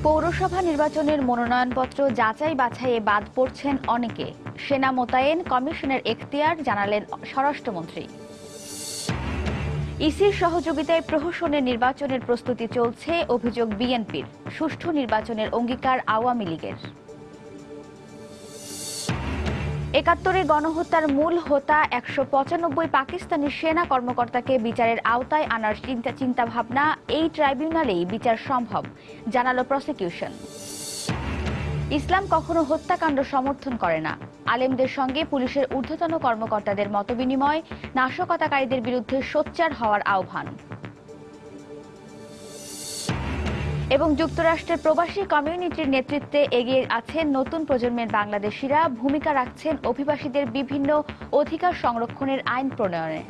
পৌরসভা নির্বাচনের মনোনয়নপত্র যাচাই বাছাইয়ে বাদ পড়ছেন অনেকে। সেনা মোতায়েন কমিশনের এখতিয়ার জানালেন স্বরাষ্ট্রমন্ত্রী। ইসির সহযোগিতায় প্রহসনের নির্বাচনের প্রস্তুতি চলছে, অভিযোগ বিএনপির। সুষ্ঠু নির্বাচনের অঙ্গীকার আওয়ামী লীগের। ৭১ গণহত্যার মূল হোতা ১৯৫ পাকিস্তানি সেনা কর্মকর্তাকে বিচারের আওতায় আনার চিন্তাভাবনা, এই ট্রাইব্যুনালেই বিচার সম্ভব, জানালো প্রসিকিউশন। ইসলাম কখনো হত্যাকাণ্ড সমর্থন করে না। আলেমদের সঙ্গে পুলিশের ঊর্ধ্বতন কর্মকর্তাদের মতবিনিময়, নাশকতাকারীদের বিরুদ্ধে সোচ্চার হওয়ার আহ্বান। এবং যুক্তরাষ্ট্রের প্রবাসী কমিউনিটির নেতৃত্বে এগিয়ে আছেন নতুন প্রজন্মের বাংলাদেশিরা, ভূমিকা রাখছেন অভিবাসীদের বিভিন্ন অধিকার সংরক্ষণের আইন প্রণয়নে।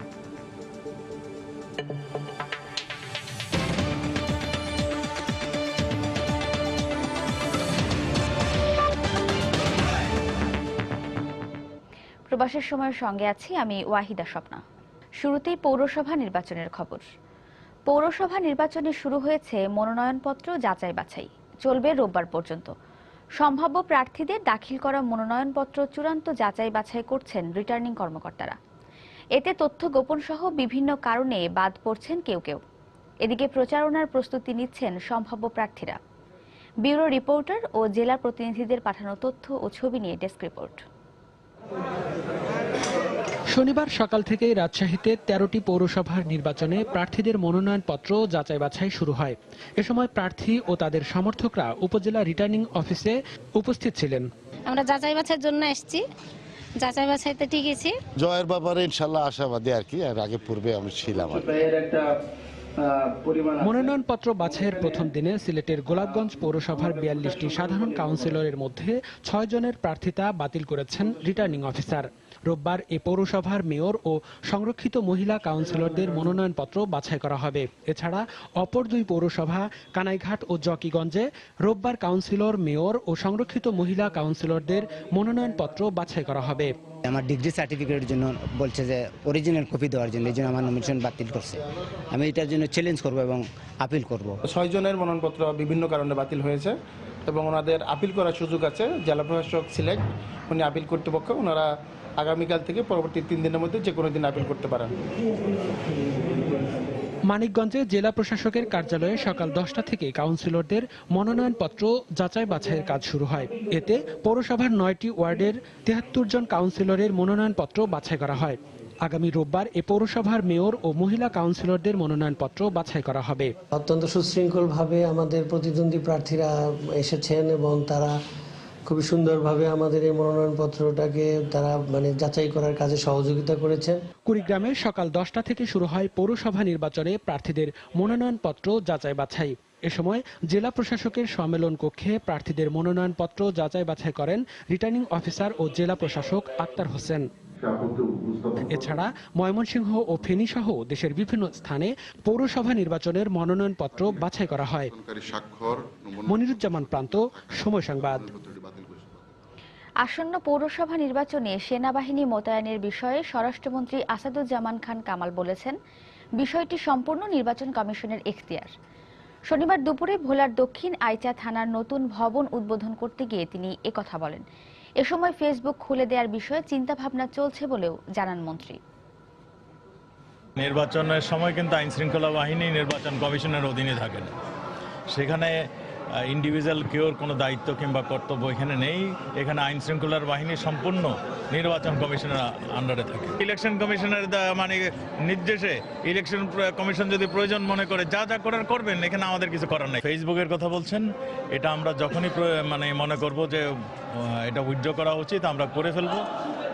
প্রবাসের সময়ের সঙ্গে আছি আমি ওয়াহিদা স্বপ্না। শুরুতেই পৌরসভা নির্বাচনের খবর। পৌরসভা নির্বাচনে শুরু হয়েছে মনোনয়নপত্র যাচাই বাছাই, চলবে রোববার পর্যন্ত। সম্ভাব্য প্রার্থীদের দাখিল করা মনোনয়নপত্র চূড়ান্ত যাচাই বাছাই করছেন রিটার্নিং কর্মকর্তারা। এতে তথ্য গোপন সহ বিভিন্ন কারণে বাদ পড়ছেন কেউ কেউ। এদিকে প্রচারণার প্রস্তুতি নিচ্ছেন সম্ভাব্য প্রার্থীরা। ব্যুরো রিপোর্টার ও জেলা প্রতিনিধিদের পাঠানো তথ্য ও ছবি নিয়ে ডেস্ক রিপোর্ট। শনিবার সকাল থেকেই রাজশাহীতে ১৩টি পৌরসভার নির্বাচনে প্রার্থীদের মনোনয়নপত্র যাচাই বাছাই শুরু হয়। এ সময় প্রার্থী ও তাদের সমর্থকরা উপজেলা রিটার্নিং অফিসে উপস্থিত ছিলেন। আমরা যাচাই বাছাইয়ের জন্য এসেছি, যাচাই বাছাইতে টিকেছি। জয়ের ব্যাপারে ইনশাল্লাহ আশাবাদী আর কি, আর আগে পূর্বে আমি ছিলাম। মনোনয়নপত্র বাছাইয়ের প্রথম দিনে সিলেটের গোলাপগঞ্জ পৌরসভার ৪২টি সাধারণ কাউন্সিলরের মধ্যে ৬ জনের প্রার্থিতা বাতিল করেছেন রিটার্নিং অফিসার। রোববার এ পৌরসভার মেয়র ও সংরক্ষিত মহিলা কাউন্সিলরদের মনোনয়নপত্র বাছাই করা হবে। এছাড়া অপর দুই পৌরসভা কানাইঘাট ও জকিগঞ্জে রোববার কাউন্সিলর, মেয়র ও সংরক্ষিত মহিলা কাউন্সিলরদের মনোনয়নপত্র বাছাই করা হবে। আমার ডিগ্রি সার্টিফিকেটের জন্য বলছে যে অরিজিনাল কপি দেওয়ার জন্য, এই জন্য আমার নমিনেশন বাতিল করছে। আমি এটার জন্য চ্যালেঞ্জ করব এবং আপিল করব। ৬ জনের মনোনয়নপত্র বিভিন্ন কারণে বাতিল হয়েছে এবং ওনাদের আপিল করার সুযোগ আছে। জেলা প্রশাসক সিলেক্ট, উনি আপিল কর্তৃপক্ষ, ওনারা আগামীকাল থেকে পরবর্তী ৩ দিনের মধ্যে যে কোনো দিন আপিল করতে পারেন। মানিকগঞ্জে জেলা প্রশাসকের কার্যালয়ে সকাল ১০টা থেকে কাউন্সিলরদের মনোনয়নপত্র যাচাই বাছাইয়ের কাজ শুরু হয়। এতে পৌরসভার ৯টি ওয়ার্ডের ৭৩ জন কাউন্সিলরের মনোনয়নপত্র বাছাই করা হয়। আগামী রোববার এ পৌরসভার মেয়র ও মহিলা কাউন্সিলরদের মনোনয়নপত্র বাছাই করা হবে। অত্যন্ত সুশৃঙ্খলভাবে আমাদের প্রতিদ্বন্দ্বী প্রার্থীরা এসেছেন এবং তারা খুবই সুন্দরভাবে আমাদের এই মনোনয়নপত্রটাকে তারা যাচাই করার কাজে সহযোগিতা করেছেন। কুড়িগ্রামে সকাল 10টা থেকে শুরু হয় পৌরসভা নির্বাচনে প্রার্থীদের মনোনয়নপত্র যাচাই বাছাই। এ সময় জেলা প্রশাসকের সম্মেলন কক্ষে প্রার্থীদের মনোনয়নপত্র যাচাই বাছাই করেন রিটার্নিং অফিসার ও জেলা প্রশাসক আক্তার হোসেন। এছাড়া ময়মনসিংহ ও ফেনী সহ দেশের বিভিন্ন স্থানে পৌরসভা নির্বাচনের মনোনয়নপত্র বাছাই করা হয়। মনিরুজ্জামান প্রান্ত, সময় সংবাদ। আসন্ন পৌরসভা নির্বাচনে সেনাবাহিনী মোতায়েনের বিষয়ে স্বরাষ্ট্রমন্ত্রী আসাদুজ্জামান খান কামাল বলেছেন, বিষয়টি সম্পূর্ণ নির্বাচন কমিশনের এখতিয়ার। শনিবার দুপুরে ভোলার দক্ষিণ আইচা থানার নতুন ভবন উদ্বোধন করতে গিয়ে তিনি একথা বলেন। এ সময় ফেসবুক খুলে দেওয়ার বিষয়ে চিন্তাভাবনা চলছে বলেও জানান মন্ত্রী। নির্বাচনের সময় কিন্তু আইন শৃঙ্খলা বাহিনী নির্বাচন কমিশনের অধীনে থাকে না, সেখানে ইন্ডিভিজুয়াল কেউর কোনো দায়িত্ব কিংবা কর্তব্য এখানে নেই। এখানে আইন শৃঙ্খলার বাহিনী সম্পূর্ণ নির্বাচন কমিশনের আন্ডারে থাকে। ইলেকশন কমিশনের নির্দেশে ইলেকশন কমিশন যদি প্রয়োজন মনে করে যা যা করার করবেন, এখানে আমাদের কিছু করার নাই। ফেসবুকের কথা বলছেন, এটা আমরা যখনই মনে করব যে এটা উইথড্র করা উচিত, আমরা করে ফেলবো।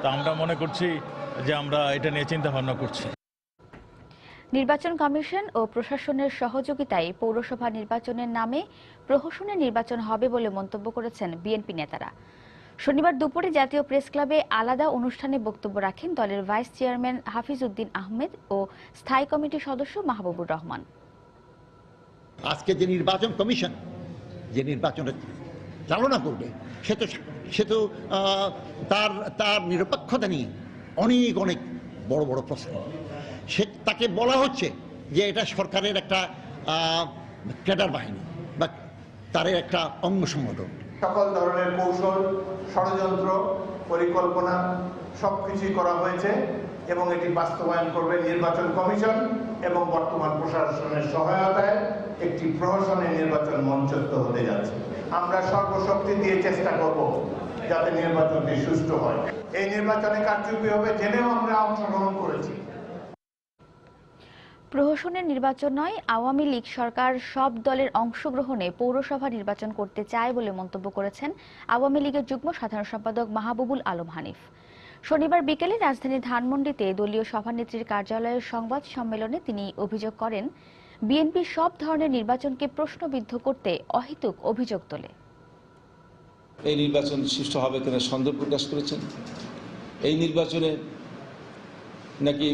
তা আমরা মনে করছি যে আমরা এটা নিয়ে চিন্তা ভাবনা করছি। নির্বাচন কমিশন ও প্রশাসনের সহযোগিতায় পৌরসভা নির্বাচনের নামে প্রহসনের নির্বাচন হবে বলে মন্তব্য করেছেন বিএনপি নেতারা। শনিবার দুপুরে জাতীয় প্রেস ক্লাবে আলাদা অনুষ্ঠানে বক্তব্য রাখেন দলের ভাইস চেয়ারম্যান হাফিজ উদ্দিন আহমেদ ও স্থায়ী কমিটির সদস্য মাহবুবুর রহমান। আজকে যে নির্বাচন কমিশন যে নির্বাচনটা চালনা করবে, সে তো তার নিরপেক্ষতা নিয়ে অনেক বড় বড় প্রশ্ন। তাকে বলা হচ্ছে যে এটা সরকারের একটা ক্যাডার বাহিনী বা তার একটা অঙ্গ সংগঠন। সকল ধরনের কৌশল, ষড়যন্ত্র, পরিকল্পনা সবকিছুই করা হয়েছে এবং এটি বাস্তবায়ন করবে নির্বাচন কমিশন এবং বর্তমান প্রশাসনের সহায়তায় একটি প্রহসনের নির্বাচন মঞ্চস্থ হতে যাচ্ছে। আমরা সর্বশক্তি দিয়ে চেষ্টা করব যাতে নির্বাচনটি সুষ্ঠু হয়। এই নির্বাচনে কারচুপি হবে জেনেও আমরা অংশগ্রহণ করেছি। প্রহসনের নির্বাচন নয়, আওয়ামী লীগ সরকার সব দলের অংশগ্রহণে পৌরসভা নির্বাচন করতে চায় বলে মন্তব্য করেছেন আওয়ামী লীগের যুগ্ম সাধারণ সম্পাদক মাহবুবুল আলম হানিফ। শনিবার বিকেলে রাজধানীর ধানমন্ডিতে দলীয় সভানেত্রীর কার্যালয়ের সংবাদ সম্মেলনে তিনি অভিযোগ করেন, বিএনপি সব ধরনের নির্বাচনকে প্রশ্নবিদ্ধ করতে অহেতুক অভিযোগ তোলে। এই নির্বাচন সুষ্ঠু হবে কিনা সন্দেহ প্রকাশ করেছেন। এই নির্বাচনে নাকি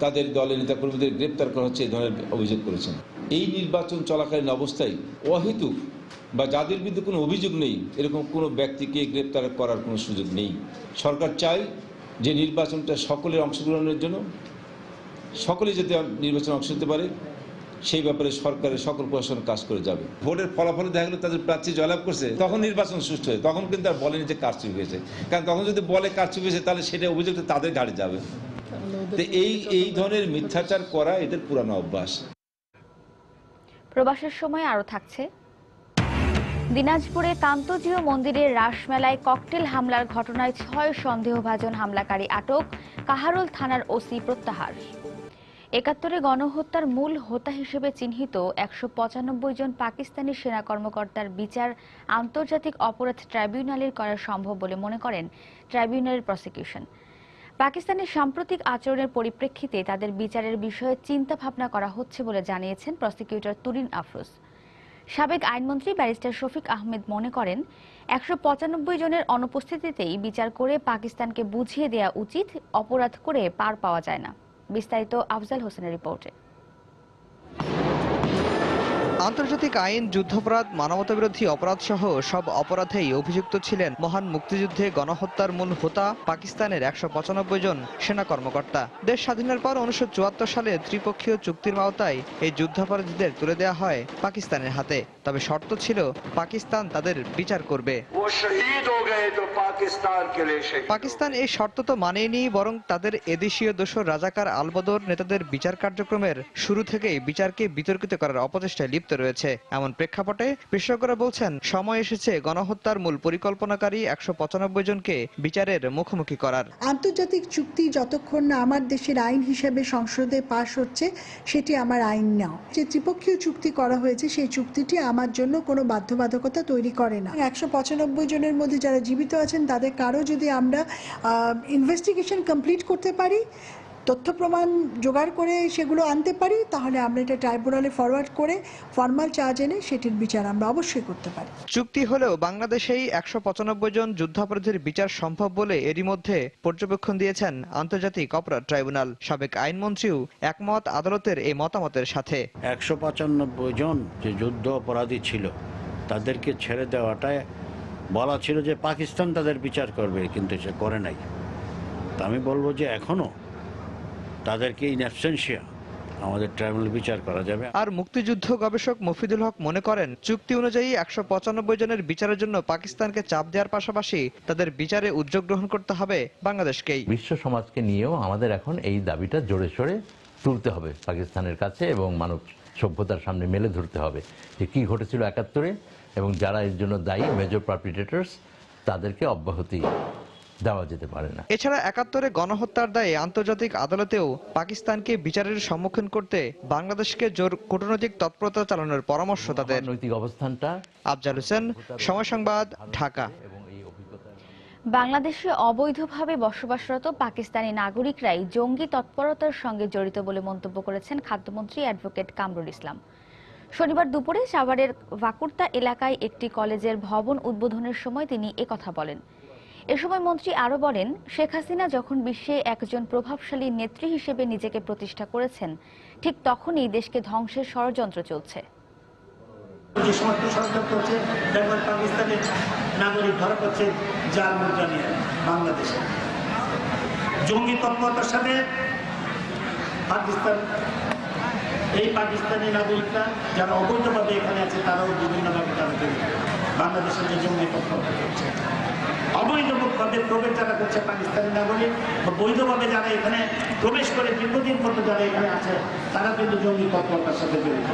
তাদের দলের নেতাকর্মীদের গ্রেপ্তার করা হচ্ছে, এই ধরনের অভিযোগ করেছেন। এই নির্বাচন চলাকালীন অবস্থায় অহেতুক বা যাদের বিরুদ্ধে কোনো অভিযোগ নেই এরকম কোনো ব্যক্তিকে গ্রেপ্তার করার কোনো সুযোগ নেই। সরকার চায় যে নির্বাচনটা সকলের অংশগ্রহণের জন্য, সকলে যাতে নির্বাচনে অংশ নিতে পারে সেই ব্যাপারে সরকারের সকল প্রশাসন কাজ করে যাবে। ভোটের ফলাফলে দেখা গেল তাদের প্রার্থী জয়লাভ করছে, তখন নির্বাচন সুষ্ঠু হয়, তখন কিন্তু আর বলেনি যে কারচুপি হয়েছে। কারণ তখন যদি বলে কারচুপি হয়েছে তাহলে সেটা অভিযোগটা তাদের ঘাড়ে যাবে। তো এই ধরনের মিথ্যাচার করা এদের পুরানো অভ্যাস। প্রবাসের সময় আরো থাকছে, দিনাজপুরে কান্তজিও মন্দিরের রাসমেলায় ককটেল হামলার ঘটনায় 6 সন্দেহভাজন হামলাকারী আটক, কাহারোল থানার ওসি প্রত্যাহার। ৭১ গণহত্যার মূল হোতা হিসেবে চিহ্নিত ১৯৫ জন পাকিস্তানি সেনা কর্মকর্তার বিচার আন্তর্জাতিক অপরাধ ট্রাইব্যুনালের করা সম্ভব বলে মনে করেন ট্রাইব্যুনালের প্রসিকিউশন। পাকিস্তানের সাম্প্রতিক আচরণের পরিপ্রেক্ষিতে তাদের বিচারের বিষয়ে চিন্তা ভাবনা করা হচ্ছে বলে জানিয়েছেন প্রসিকিউটর তুরিন আফরোজ। সাবেক আইনমন্ত্রী ব্যারিস্টার শফিক আহমেদ মনে করেন ১৯৫ জনের অনুপস্থিতিতেই বিচার করে পাকিস্তানকে বুঝিয়ে দেওয়া উচিত, অপরাধ করে পার পাওয়া যায় না। বিস্তারিত আফজাল হোসেনের রিপোর্টে। আন্তর্জাতিক আইন, যুদ্ধাপরাধ, মানবতাবিরোধী অপরাধ সহ সব অপরাধেই অভিযুক্ত ছিলেন মহান মুক্তিযুদ্ধে গণহত্যার মূল হোতা পাকিস্তানের ১৯৫ জন সেনা কর্মকর্তা। দেশ স্বাধীনের পর ১৯৭৪ সালে ত্রিপক্ষীয় চুক্তির আওতায় এই যুদ্ধাপরাধীদের তুলে দেওয়া হয় পাকিস্তানের হাতে। তবে শর্ত ছিল পাকিস্তান তাদের বিচার করবে। পাকিস্তান এই শর্ত তো মানেনি, বরং তাদের এদেশীয় দোসর রাজাকার আলবদর নেতাদের বিচার কার্যক্রমের শুরু থেকেই বিচারকে বিতর্কিত করার অপচেষ্টায় লিপ্ত রয়েছে। এমন প্রেক্ষাপটে বিশেষজ্ঞরা বলছেন, সময় এসেছে গণহত্যার মূল পরিকল্পনাকারী ১৯৫ জনকে বিচারের মুখোমুখি করার। আন্তর্জাতিক চুক্তি যতক্ষণ না আমার দেশের আইন হিসেবে সংসদে পাশ হচ্ছে সেটি আমার আইন না। যে ত্রিপক্ষীয় চুক্তি করা হয়েছে সেই চুক্তিটি আমার জন্য কোনো বাধ্যবাধকতা তৈরি করে না। ১৯৫ জনের মধ্যে যারা জীবিত আছেন তাদের কারো যদি আমরা ইনভেস্টিগেশন কমপ্লিট করতে পারি, তথ্য প্রমাণ জোগাড় করে সেগুলো আনতে পারি, তাহলে আমরা এটা ট্রাইব্যুনালে ফরওয়ার্ড করে ফর্মাল চার্জ এনে সেটির বিচার আমরা অবশ্যই করতে পারি। চুক্তি হলেও বাংলাদেশেই ১৯৫ জন যুদ্ধাপরাধীর বিচার সম্ভব বলে এরই মধ্যে পর্যবেক্ষণ দিয়েছেন আন্তর্জাতিক অপরাধ ট্রাইব্যুনাল। সাবেক আইনমন্ত্রীও একমত আদালতের এই মতামতের সাথে। ১৯৫ জন যে যুদ্ধ অপরাধী ছিল তাদেরকে ছেড়ে দেওয়াটায় বলা ছিল যে পাকিস্তান তাদের বিচার করবে, কিন্তু সে করে নাই। তা আমি বলবো যে এখনো তাদেরকে ইন অ্যাবসেন্সিয়া আমাদের ট্রাইব্যুনাল বিচার করা যাবে। আর মুক্তিযুদ্ধ গবেষক মফিদুল হক মনে করেন, চুক্তি অনুযায়ী ১৯৫ জনের বিচারের জন্য পাকিস্তানকে চাপ দেওয়ার পাশাপাশি তাদের বিচারে উদ্যোগ গ্রহণ করতে হবে বাংলাদেশকেই। বিশ্ব সমাজকে নিয়েও আমাদের এখন এই দাবিটা জোরে সোরে তুলতে হবে পাকিস্তানের কাছে এবং মানব সভ্যতার সামনে মেলে ধরতে হবে যে কি ঘটেছিল ৭১-এ এবং যারা এর জন্য দায়ী মেজর পারপিট্রেটরস তাদেরকে অব্যাহতি দেওয়া যেতে পারে না। এছাড়া ৭১-এ গণহত্যার দায়ে আন্তর্জাতিক আদালতেও পাকিস্তানকে বিচারের সম্মুখীন করতে বাংলাদেশকে জোর কূটনৈতিক তৎপরতা চালানোর পরামর্শ তাদের। নৈতিক অবস্থানটা। আফজাল হোসেন, সময় সংবাদ, ঢাকা। বাংলাদেশে অবৈধভাবে বসবাসরত পাকিস্তানি নাগরিকরাই জঙ্গি তৎপরতার সঙ্গে জড়িত বলে মন্তব্য করেছেন খাদ্যমন্ত্রী অ্যাডভোকেট কামরুল ইসলাম। শনিবার দুপুরে সাভারের ভাকুর্তা এলাকায় একটি কলেজের ভবন উদ্বোধনের সময় তিনি একথা বলেন। এ সময় মন্ত্রী আরো বলেন, শেখ হাসিনা যখন বিশ্বে একজন প্রভাবশালী নেত্রী হিসেবে নিজেকে প্রতিষ্ঠা করেছেন, ঠিক তখনই দেশকে ধ্বংসের ষড়যন্ত্র চলছে। যে সমস্ত ষড়যন্ত্র হচ্ছে, দেখবেন পাকিস্তানের নাগরিক ধরা পড়ছে জাল মুদ্রা নিয়ে বাংলাদেশে। জঙ্গি তৎপরতার সাথে পাকিস্তান এই পাকিস্তানি নাগরিকরা যারা অবৈধভাবে এখানে আছে তারাও বিভিন্নভাবে তারা জড়িত। বাংলাদেশের যে জঙ্গি পক্ষ করছে, অবৈধভাবে প্রবেশ যারা করছে পাকিস্তানি নাগরিক, বৈধভাবে যারা এখানে প্রবেশ করে দীর্ঘদিন পর্যন্ত যারা এখানে আছে, তারা কিন্তু জঙ্গি তৎপরতার সাথে জড়িত।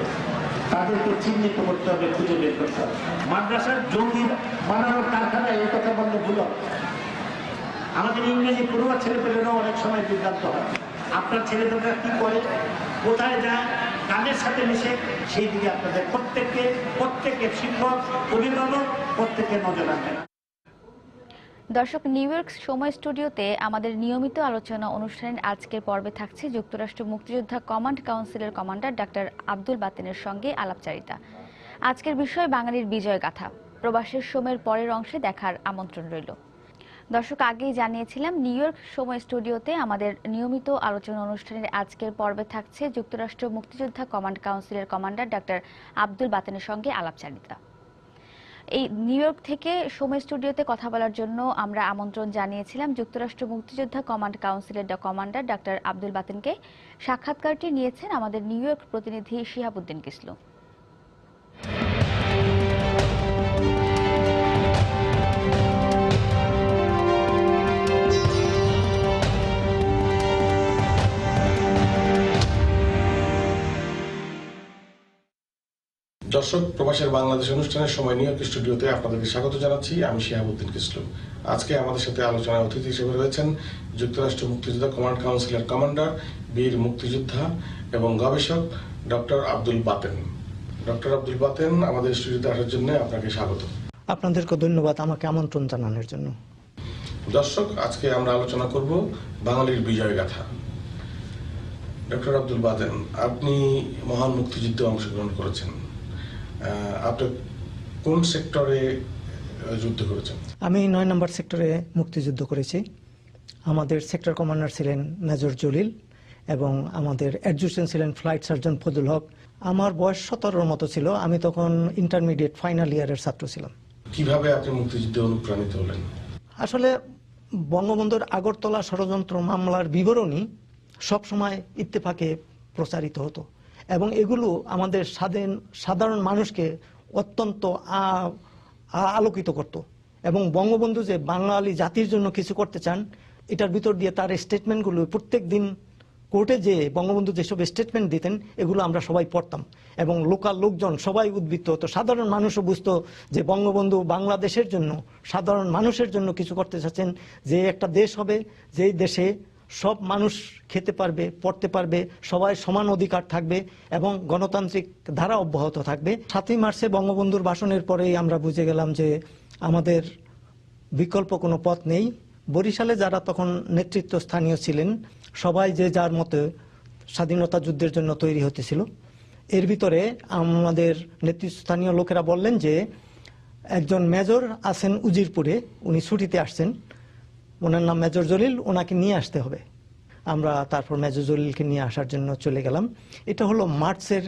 তাদেরকে চিহ্নিত করতে হবে, খুঁজে বের করতে হবে। মাদ্রাসার জঙ্গি বানানোর কারখানায় এই কথা বললে ভুল। আমাদের ইংরেজি পড়ুয়া ছেলেপেলেরাও অনেক সময় বিভ্রান্ত হয়। আপনার ছেলেপেলেরা কি করে, কোথায় যায়, কাদের সাথে মিশে, সেই দিকে আপনাদের প্রত্যেকের শিক্ষক, অভিভাবক প্রত্যেকের নজর রাখবেন। দর্শক, নিউ ইয়র্ক সময় স্টুডিওতে আমাদের নিয়মিত আলোচনা অনুষ্ঠানের আজকের পর্বে থাকছে যুক্তরাষ্ট্র মুক্তিযোদ্ধা কমান্ড কাউন্সিলের কমান্ডার ডাক্তার আব্দুল বাতেনের সঙ্গে আলাপচারিতা। আজকের বিষয় বাঙালির বিজয় গাথা। প্রবাসের সময়ের পরের অংশে দেখার আমন্ত্রণ রইল। দর্শক, আগেই জানিয়েছিলাম নিউ ইয়র্ক সময় স্টুডিওতে আমাদের নিয়মিত আলোচনা অনুষ্ঠানের আজকের পর্বে থাকছে যুক্তরাষ্ট্র মুক্তিযোদ্ধা কমান্ড কাউন্সিলের কমান্ডার ডাক্তার আব্দুল বাতেনের সঙ্গে আলাপচারিতা। এই নিউ ইয়র্ক থেকে সময় স্টুডিওতে কথা বলার জন্য আমরা আমন্ত্রণ জানিয়েছিলাম যুক্তরাষ্ট্র মুক্তিযোদ্ধা কমান্ড কাউন্সিলের কমান্ডার ডাক্তার আব্দুল বাতেনকে। সাক্ষাৎকারটি নিয়েছেন আমাদের নিউ ইয়র্ক প্রতিনিধি শিহাবুদ্দিন কিসলু। দর্শক, প্রবাসের বাংলাদেশ অনুষ্ঠানের সময় নিউ ইয়র্ক স্টুডিওতে আপনাদেরকে স্বাগত জানাচ্ছি। আমি শিহাবুদ্দিন কিসলু। আজকে আমাদের সাথে আলোচনায় অতিথি হিসেবে রয়েছেন যুক্তরাষ্ট্র মুক্তিযোদ্ধা কমান্ড কাউন্সিলের কমান্ডার, বীর মুক্তিযোদ্ধা এবং গবেষক ডক্টর আব্দুল বাতেন। ডক্টর আব্দুল বাতেন, আমাদের স্টুডিওতে আসার জন্য আপনাকে স্বাগত। আপনাদেরকে ধন্যবাদ আমাকে আমন্ত্রণ জানানোর জন্য। দর্শক, আজকে আমরা আলোচনা করব বাঙালির বিজয় গাথা। ডক্টর আব্দুল বাতেন, আপনি মহান মুক্তিযুদ্ধে অংশগ্রহণ করেছেন। আপনি কোন সেক্টরে যুদ্ধ করেছেন? আমি ৯ নম্বর সেক্টরে মুক্তিযুদ্ধ করেছি। আমাদের সেক্টর কমান্ডার ছিলেন মেজর জলিল এবং আমাদের অ্যাডজুটেন্ট ছিলেন ফ্লাইট সার্জন ফজল হক। আমার বয়স ১৭-র মতো ছিল। আমি তখন ইন্টারমিডিয়েট ফাইনাল ইয়ারের ছাত্র ছিলাম। কিভাবে আপনি মুক্তিযুদ্ধে অনুপ্রাণিত হলেন? আসলে বঙ্গবন্ধুর আগরতলা ষড়যন্ত্র মামলার বিবরণী সবসময় ইত্তেফাকে প্রচারিত হতো এবং এগুলো আমাদের সাধারণ মানুষকে অত্যন্ত আলোকিত করত এবং বঙ্গবন্ধু যে বাঙালি জাতির জন্য কিছু করতে চান, এটার ভিতর দিয়ে তার স্টেটমেন্টগুলো প্রত্যেক দিন কোর্টে যে বঙ্গবন্ধু যেসব স্টেটমেন্ট দিতেন, এগুলো আমরা সবাই পড়তাম এবং লোকাল লোকজন সবাই উদ্বৃত্ত হতো। সাধারণ মানুষও বুঝতো যে বঙ্গবন্ধু বাংলাদেশের জন্য, সাধারণ মানুষের জন্য কিছু করতে চাচ্ছেন, যে একটা দেশ হবে যেই দেশে সব মানুষ খেতে পারবে, পড়তে পারবে, সবাই সমান অধিকার থাকবে এবং গণতান্ত্রিক ধারা অব্যাহত থাকবে। ৭ই মার্চে বঙ্গবন্ধুর ভাষণের পরেই আমরা বুঝে গেলাম যে আমাদের বিকল্প কোনো পথ নেই। বরিশালে যারা তখন নেতৃত্ব স্থানীয় ছিলেন, সবাই যে যার মতে স্বাধীনতা যুদ্ধের জন্য তৈরি হতেছিল। এর ভিতরে আমাদের নেতৃত্বস্থানীয় লোকেরা বললেন যে একজন মেজর আছেন উজিরপুরে, উনি ছুটিতে আসছেন, ওনার নাম মেজর জলিল, ওনাকে নিয়ে আসতে হবে। আমরা তারপর মেজর জলিলকে নিয়ে আসার জন্য চলে গেলাম। এটা হলো মার্চের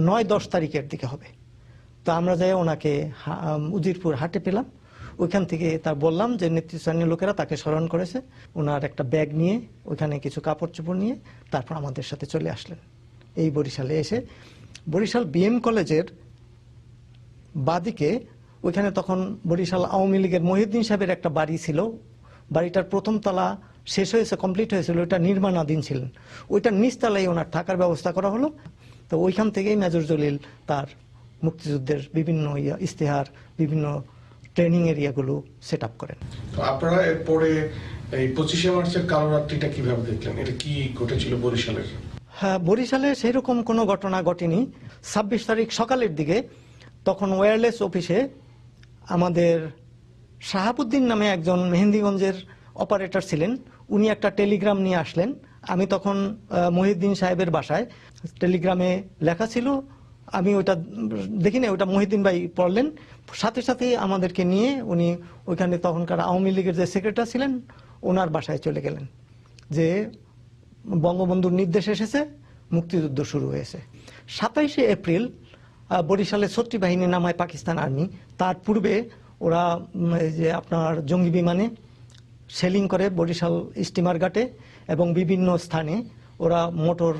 ৯-১০ তারিখের দিকে হবে। তো আমরা যাই ওনাকে উজিরপুর হাটে পেলাম। ওইখান থেকে তার বললাম যে নেতৃস্থানীয় লোকেরা তাকে স্মরণ করেছে। ওনার একটা ব্যাগ নিয়ে, ওইখানে কিছু কাপড় চোপড় নিয়ে তারপর আমাদের সাথে চলে আসলেন। এই বরিশালে এসে বরিশাল বিএম কলেজের বাদিকে, ওইখানে তখন বরিশাল আওয়ামী লীগের মহিউদ্দিন সাহেবের একটা বাড়ি ছিল। বাড়িটার প্রথম তলা শেষ হয়েছে, কমপ্লিট হয়েছিল, ওইটা নির্মাণাধীন ছিলেন। ওইটার নিচতলায় ওনার থাকার ব্যবস্থা করা হলো। তো ওইখান থেকেই মেজর জলিল তার মুক্তিযুদ্ধের বিভিন্ন ইশতেহার, বিভিন্ন ট্রেনিং এরিয়াগুলো সেট আপ করেন। তো আপনারা এরপরে এই 25শে মার্চের কালো রাত্রিটা কিভাবে দেখলেন? এটা কি ঘটেছিল বরিশালের? হ্যাঁ, বরিশালে সেরকম কোনো ঘটনা ঘটেনি। 26 তারিখ সকালের দিকে তখন ওয়্যারলেস অফিসে আমাদের শাহাবুদ্দিন নামে একজন মেহেন্দিগঞ্জের অপারেটর ছিলেন, উনি একটা টেলিগ্রাম নিয়ে আসলেন। আমি তখন মহিউদ্দিন সাহেবের বাসায়, টেলিগ্রামে লেখা ছিল, আমি ওইটা দেখিনি, ওইটা মহিউদ্দিন ভাই পড়লেন। সাথে সাথে আমাদেরকে নিয়ে উনি ওইখানে তখনকার আওয়ামী লীগের যে সেক্রেটারি ছিলেন, ওনার বাসায় চলে গেলেন যে বঙ্গবন্ধুর নির্দেশ এসেছে, মুক্তিযুদ্ধ শুরু হয়েছে। 27শে এপ্রিল বরিশালে ছত্রি বাহিনী নামায় পাকিস্তান আর্মি। তার পূর্বে ওরা যে আপনার জঙ্গি বিমানে সেলিং করে বরিশাল স্টিমার ঘাটে এবং বিভিন্ন স্থানে ওরা মোটর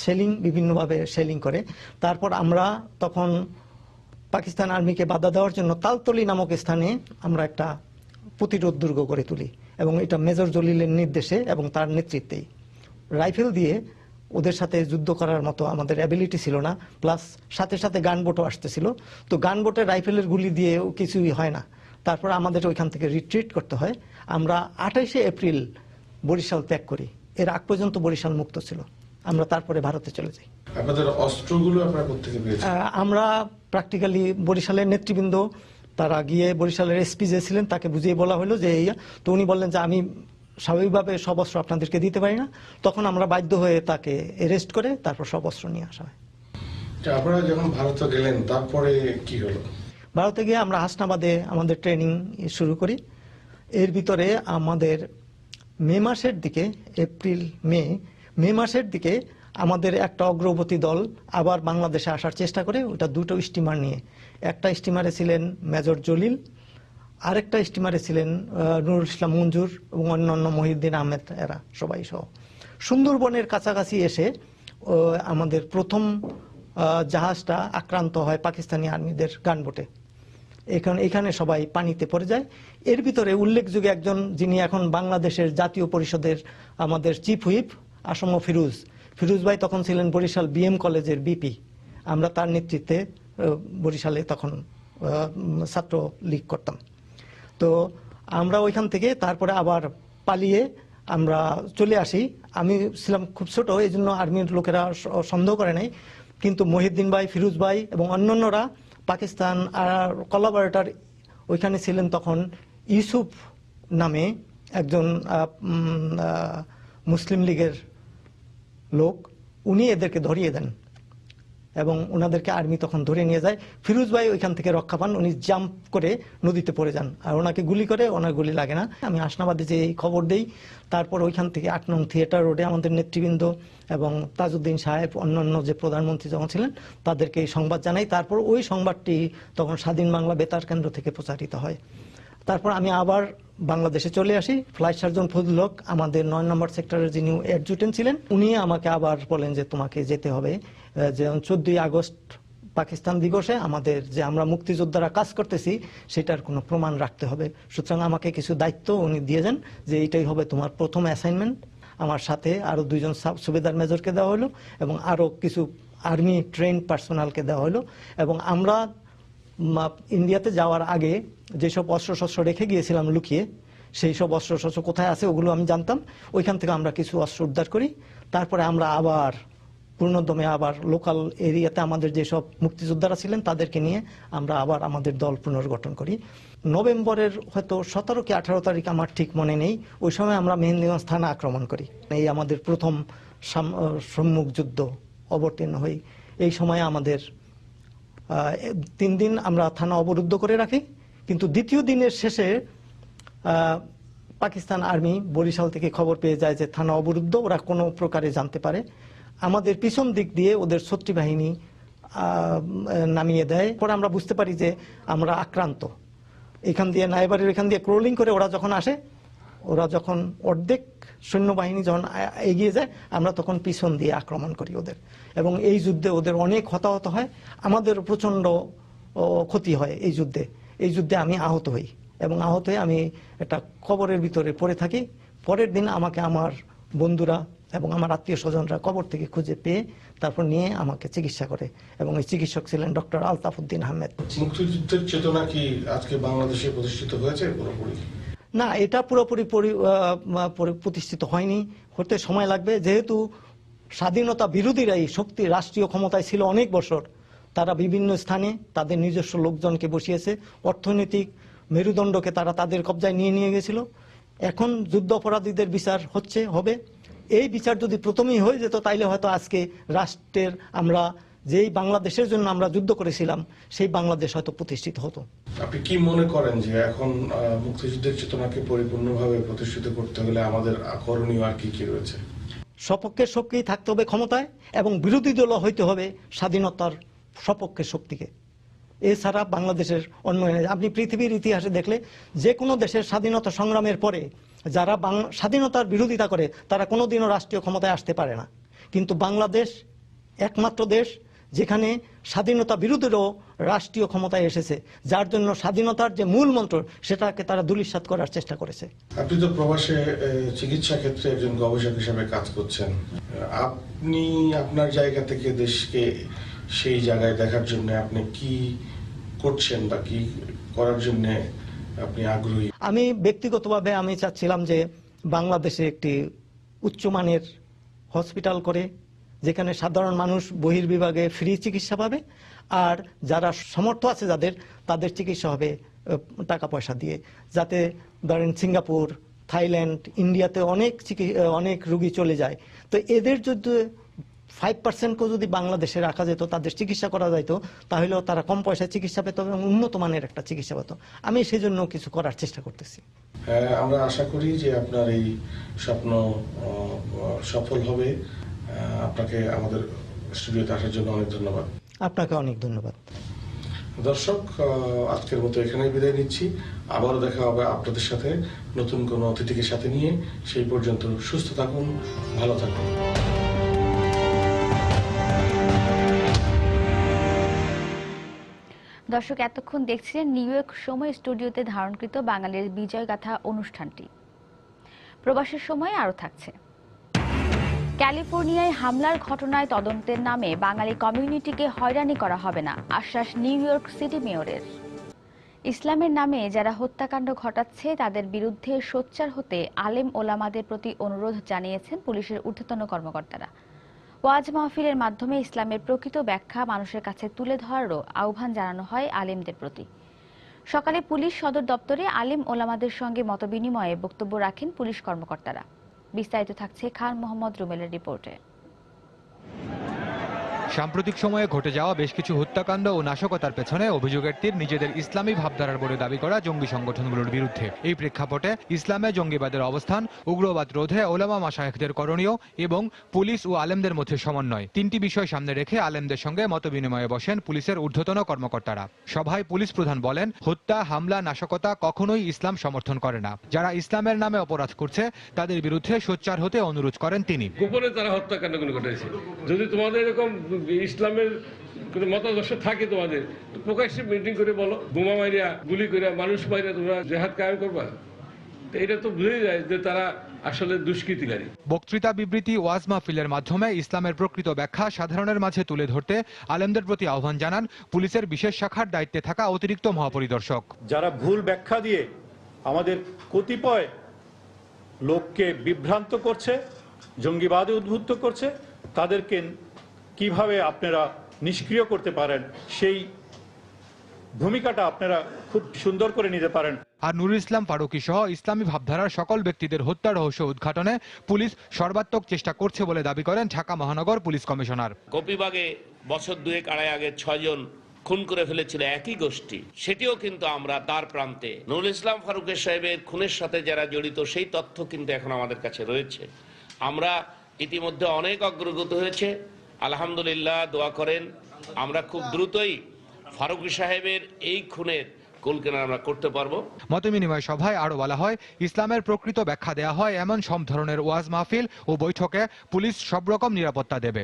সেলিং বিভিন্নভাবে সেলিং করে। তারপর আমরা তখন পাকিস্তান আর্মিকে বাধা দেওয়ার জন্য তালতলি নামক স্থানে আমরা একটা প্রতিরোধ দুর্গ গড়ে তুলি, এবং এটা মেজর জলিলের নির্দেশে এবং তার নেতৃত্বেই। রাইফেল দিয়ে ওদের সাথে যুদ্ধ করার মতো আমাদের অ্যাবিলিটি ছিল না, প্লাস সাথে সাথে গানবোটও আসতেছিল। তো গানবোটে রাইফেলের গুলি দিয়েও কিছুই হয় না। তারপর আমাদের ওইখান থেকে রিট্রিট করতে হয়। আমরা 28শে এপ্রিল বরিশাল ত্যাগ করি। এর আগ পর্যন্ত বরিশাল মুক্ত ছিল। আমরা তারপরে ভারতে চলে যাই। আপনাদের অস্ত্রগুলো আপনারা কোত্থেকে পেয়েছেন? আমরা প্র্যাকটিক্যালি বরিশালের নেতৃবৃন্দ তারা গিয়ে বরিশালের এসপি যে ছিলেন তাকে বুঝিয়ে বলা হলো যে এই, তো উনি বললেন যে আমি স্বাভাবিকভাবে সব অস্ত্র আপনাদেরকে দিতে পারি না। তখন আমরা বাধ্য হয়ে তাকে অ্যারেস্ট করে তারপর সব অস্ত্র নিয়ে আসা হয়। আপনারা যখন ভারতে গেলেন তারপরে কি হলো? ভারতে গিয়ে আমরা হাসনাবাদে আমাদের ট্রেনিং শুরু করি। এর ভিতরে আমাদের মে মাসের দিকে, মে মাসের দিকে আমাদের একটা অগ্রবর্তী দল আবার বাংলাদেশে আসার চেষ্টা করে, ওটা দুটো স্টিমার নিয়ে। একটা স্টিমারে ছিলেন মেজর জলিল, আরেকটা স্টিমারে ছিলেন নুরুল ইসলাম মঞ্জুর এবং অন্যান্য মহিউদ্দিন আহমেদ, এরা সবাই সহ। সুন্দরবনের কাছাকাছি এসে আমাদের প্রথম জাহাজটা আক্রান্ত হয় পাকিস্তানি আর্মিদের গানবোটে। এখানে সবাই পানিতে পড়ে যায়। এর ভিতরে উল্লেখযোগ্য একজন, যিনি এখন বাংলাদেশের জাতীয় পরিষদের আমাদের চিফ হুইপ আসম ফিরোজ ভাই তখন ছিলেন বরিশাল বিএম কলেজের বিপি। আমরা তার নেতৃত্বে বরিশালে তখন ছাত্র লীগ করতাম। তো আমরা ওইখান থেকে তারপরে আবার পালিয়ে আমরা চলে আসি। আমি ছিলাম খুব ছোট, এই জন্য আর্মির লোকেরা সন্দেহ করে নাই, কিন্তু মহিউদ্দিন ভাই, ফিরোজ ভাই এবং অন্যান্যরা পাকিস্তান আর কোলাবরেটর ওইখানে ছিলেন। তখন ইউসুফ নামে একজন মুসলিম লীগের লোক, উনি এদেরকে ধরিয়ে দেন এবং ওনাদেরকে আর্মি তখন ধরে নিয়ে যায়। ফিরোজ ভাই ওইখান থেকে রক্ষা পান, উনি জাম্প করে নদীতে পড়ে যান, আর ওনাকে গুলি করে, ওনার গুলি লাগে না। আমি হাসনাবাদে যে এই খবর দেই, তারপর ওইখান থেকে 8 নং থিয়েটার রোডে আমাদের নেতৃবৃন্দ এবং তাজউদ্দিন সাহেব, অন্যান্য যে প্রধানমন্ত্রী যখন ছিলেন তাদেরকে এই সংবাদ জানাই। তারপর ওই সংবাদটি তখন স্বাধীন বাংলা বেতার কেন্দ্র থেকে প্রচারিত হয়। তারপর আমি আবার বাংলাদেশে চলে আসি। ফ্লাইট সার্জন ফজলুল হক আমাদের 9 নম্বর সেক্টরের যিনি অ্যাডজুটেন্ট ছিলেন, উনি আমাকে আবার বলেন যে তোমাকে যেতে হবে। যে 14ই আগস্ট পাকিস্তান দিবসে আমাদের যে আমরা মুক্তিযোদ্ধারা কাজ করতেছি সেটার কোনো প্রমাণ রাখতে হবে। সুতরাং আমাকে কিছু দায়িত্ব উনি দিয়ে যান যে এইটাই হবে তোমার প্রথম অ্যাসাইনমেন্ট। আমার সাথে আরো 2জন সুবেদার মেজরকে দেওয়া হলো এবং আরো কিছু আর্মি ট্রেন পার্সোনালকে দেওয়া হলো। এবং আমরা ইন্ডিয়াতে যাওয়ার আগে যেসব অস্ত্রশস্ত্র রেখে গিয়েছিলাম লুকিয়ে, সেই সব অস্ত্রশস্ত্র কোথায় আছে ওগুলো আমি জানতাম। ওইখান থেকে আমরা কিছু অস্ত্র উদ্ধার করি। তারপরে আমরা আবার পূর্ণদমে আবার লোকাল এরিয়াতে আমাদের যেসব মুক্তিযোদ্ধারা ছিলেন তাদেরকে নিয়ে আমরা আবার আমাদের দল পুনর্গঠন করি। নভেম্বরের হয়তো 17 কি 18 তারিখ আমার ঠিক মনে নেই, ওই সময় আমরা মেহেন্দিগঞ্জ থানা আক্রমণ করি। এই আমাদের প্রথম সম্মুখ যুদ্ধ অবতীর্ণ হই। এই সময় আমাদের 3 দিন আমরা থানা অবরুদ্ধ করে রাখি, কিন্তু দ্বিতীয় দিনের শেষে পাকিস্তান আর্মি বরিশাল থেকে খবর পেয়ে যায় যে থানা অবরুদ্ধ, ওরা কোনো প্রকারে জানতে পারে। আমাদের পিছন দিক দিয়ে ওদের শত্রু বাহিনী নামিয়ে দেয়। পরে আমরা বুঝতে পারি যে আমরা আক্রান্ত। এখান দিয়ে নাইবারের এখান দিয়ে ক্রোলিং করে ওরা যখন আসে, ওরা যখন অর্ধেক সৈন্যবাহিনী যখন এগিয়ে যায়, আমরা তখন পিছন দিয়ে আক্রমণ করি ওদের। এবং এই যুদ্ধে ওদের অনেক হতাহত হয়, আমাদের প্রচণ্ড ক্ষতি হয় এই যুদ্ধে। এই যুদ্ধে আমি আহত হই এবং আহত হয়ে আমি একটা কবরের ভিতরে পড়ে থাকি। পরের দিন আমাকে আমার বন্ধুরা এবং আমার আত্মীয় স্বজনরা কবর থেকে খুঁজে পেয়ে তারপর নিয়ে আমাকে চিকিৎসা করে, এবং এই চিকিৎসক ছিলেন ডক্টর আলতাফ উদ্দিন আহমেদ। মুক্তিযুদ্ধের চেতনা কি আজকে বাংলাদেশে প্রতিষ্ঠিত হয়েছে পুরোপুরি? না, এটা পুরোপুরি প্রতিষ্ঠিত হয়নি, হতে সময় লাগবে। যেহেতু স্বাধীনতা বিরোধীরাই শক্তি রাষ্ট্রীয় ক্ষমতায় ছিল অনেক বছর, তারা বিভিন্ন স্থানে তাদের নিজস্ব লোকজনকে বসিয়েছে, অর্থনৈতিক মেরুদণ্ডকে তারা তাদের কবজায় নিয়ে গেছিল। এখন যুদ্ধ অপরাধীদের বিচার হবে। এই বিচার যদি প্রথমেই হয়ে যেত তাইলে হয়তো আজকে রাষ্ট্রের আমরা যেই বাংলাদেশের জন্য আমরা যুদ্ধ করেছিলাম সেই বাংলাদেশ হয়তো প্রতিষ্ঠিত হতো। আপনি কি মনে করেন যে এখন মুক্তিযুদ্ধের চেতনাকে পরিপূর্ণভাবে প্রতিষ্ঠিত করতে হলে আমাদের করণীয় আর কি কি রয়েছে? সপক্ষের শক্তি থাকতে হবে ক্ষমতায়, এবং বিরোধী দল হইতে হবে স্বাধীনতার সপক্ষের শক্তিকে। এছাড়া বাংলাদেশের উন্নয়নে আপনি পৃথিবীর ইতিহাসে দেখলে যে কোনো দেশের স্বাধীনতা সংগ্রামের পরে যারা স্বাধীনতার বিরোধিতা করে তারা কোনোদিনও রাষ্ট্রীয় ক্ষমতায় আসতে পারে না, কিন্তু বাংলাদেশ একমাত্র দেশ যেখানে স্বাধীনতা বিরোধীরাও রাষ্ট্রীয় ক্ষমতায় এসেছে, যার জন্য স্বাধীনতার যে মূল মন্ত্র সেটাকে তারা ধূলিসাৎ করার চেষ্টা করেছে। আপনি তো প্রবাসে চিকিৎসা ক্ষেত্রে একজন গবেষক হিসেবে কাজ করছেন, আপনি আপনার জায়গা থেকে দেশকে সেই জায়গায় দেখার জন্য আপনি কি করছেন বা কি করার জন্য আপনি আগ্রহী? আমি ব্যক্তিগতভাবে আমি চাচ্ছিলাম যে বাংলাদেশে একটি উচ্চমানের হসপিটাল করে যেখানে সাধারণ মানুষ বহির্বিভাগে ফ্রি চিকিৎসা পাবে, আর যারা সমর্থ আছে তাদের চিকিৎসা হবে টাকা পয়সা দিয়ে, যাতে ধরেন সিঙ্গাপুর, থাইল্যান্ড, ইন্ডিয়াতে অনেক রুগী চলে যায়। তো এদের যদি 5% যদি বাংলাদেশে রাখা যেত, তাদের চিকিৎসা করা যেত, তাহলেও তারা কম পয়সায় চিকিৎসা পেত এবং উন্নত মানের একটা চিকিৎসা পেত। আমি সেই জন্য কিছু করার চেষ্টা করতেছি। আমরা আশা করি যে আপনার এই স্বপ্ন সফল হবে। আপনাকে আমাদের স্টুডিওতে আসার জন্য অনেক ধন্যবাদ। আপনাকে অনেক ধন্যবাদ। দর্শক, আজকের মতো এখানেই বিদায় নিচ্ছি। আবারও দেখা হবে আপনাদের সাথে নতুন কোনো অতিথিকে সাথে নিয়ে। সেই পর্যন্ত সুস্থ থাকুন, ভালো থাকুন। দর্শক, এতক্ষণ দেখছিলেন নিউ ইয়র্ক সময় স্টুডিওতে ধারণকৃত বাঙালির বিজয় গাথা অনুষ্ঠানটি। প্রবাসের সময় আরও থাকছে। ক্যালিফোর্নিয়ায় হামলার ঘটনায় তদন্তের নামে বাঙালি কমিউনিটিকে হয়রানি করা হবে না, আশ্বাস নিউ ইয়র্ক সিটি মেয়রের। ইসলামের নামে যারা হত্যাকাণ্ড ঘটাচ্ছে তাদের বিরুদ্ধে সোচ্চার হতে আলেম ওলামাদের প্রতি অনুরোধ জানিয়েছেন পুলিশের ঊর্ধ্বতন কর্মকর্তারা। ওয়াজ মাহফিলের মাধ্যমে ইসলামের প্রকৃত ব্যাখ্যা মানুষের কাছে তুলে ধরারও আহ্বান জানানো হয় আলেমদের প্রতি। সকালে পুলিশ সদর দপ্তরে আলেম ওলামাদের সঙ্গে মতবিনিময়ে বক্তব্য রাখেন পুলিশ কর্মকর্তারা। বিস্তারিত থাকছে খান মোহাম্মদ রুমেলের রিপোর্টে। সাম্প্রতিক সময়ে ঘটে যাওয়া বেশ কিছু হত্যাকাণ্ড ও নাশকতার পেছনে অভিযোগের তীর নিজেদের ইসলামী ভাবধারার বলে দাবি করা জঙ্গি সংগঠনগুলোর বিরুদ্ধে। এই প্রেক্ষাপটে ইসলামে জঙ্গিবাদের অবস্থান, উগ্রবাদ রোধে ওলামা মাশায়েখদের করণীয় এবং পুলিশ ও আলেমদের মধ্যে সমন্বয়, তিনটি বিষয় সামনে রেখে আলেমদের সঙ্গে মতবিনিময়ে বসেন পুলিশের ঊর্ধ্বতন কর্মকর্তারা। সভায় পুলিশ প্রধান বলেন, হত্যা, হামলা, নাশকতা কখনোই ইসলাম সমর্থন করে না। যারা ইসলামের নামে অপরাধ করছে তাদের বিরুদ্ধে সোচ্চার হতে অনুরোধ করেন তিনি। গোপনে তারা হত্যাকাণ্ডগুলো ঘটেছে। যদি তোমাদের এরকম ইসলামের কোনো মতাদর্শ থাকে, তোমাদের প্রকাশ্যে মিটিং করে বলো, বোমা মারিয়া, গুলি করে, মানুষ মারিয়া তোমরা জেহাদ কায়েম করবা, এটা তো বুঝেই যায় যে তারা আসলে দুষ্কৃতিকারী। বক্তৃতা, বিবৃতি, ওয়াজ মাহফিলের মাধ্যমে ইসলামের প্রকৃত ব্যাখ্যা সাধারণের মাঝে তুলে ধরতে আলেমদের প্রতি আহ্বান জানান পুলিশের বিশেষ শাখার দায়িত্বে থাকা অতিরিক্ত মহাপরিদর্শক। যারা ভুল ব্যাখ্যা দিয়ে আমাদের কতিপয় লোককে বিভ্রান্ত করছে, জঙ্গিবাদে উদ্বুদ্ধ করছে, তাদেরকে কিভাবে আপনারা নিষ্ক্রিয় করতে পারেন সেই ভূমিকাটা আপনারা খুব সুন্দর করে নিতে পারেন। আর নুরুল ইসলাম ফারুকী সহ ইসলামী ভাবধারার সকল ব্যক্তিদের হত্যা রহস্য উদ্ঘাটনে পুলিশ সর্বাত্মক চেষ্টা করছে বলে দাবি করেন ঢাকা মহানগর পুলিশ কমিশনার। কপিবাগে বছর 2-2.5 আগে 6 জন খুন করে ফেলেছিল একই গোষ্ঠী, সেটিও কিন্তু আমরা তার প্রান্তে নুরুল ইসলাম ফারুকের সাহেবের খুনের সাথে যারা জড়িত সেই তথ্য কিন্তু এখন আমাদের কাছে রয়েছে। আমরা ইতিমধ্যে অনেক অগ্রগতি হয়েছে, আলহামদুলিল্লাহ, দোয়া করেন। আমরা খুব দ্রুতই ফারুকী সাহেবের এই খুনের কুলকিনারা আমরা করতে পারবো। মতবিনিময় সভায় আরো বলা হয়, ইসলামের প্রকৃত ব্যাখ্যা দেয়া হয় এমন সব ধরনের ওয়াজ মাহফিল ও বৈঠকে পুলিশ সব রকম নিরাপত্তা দেবে।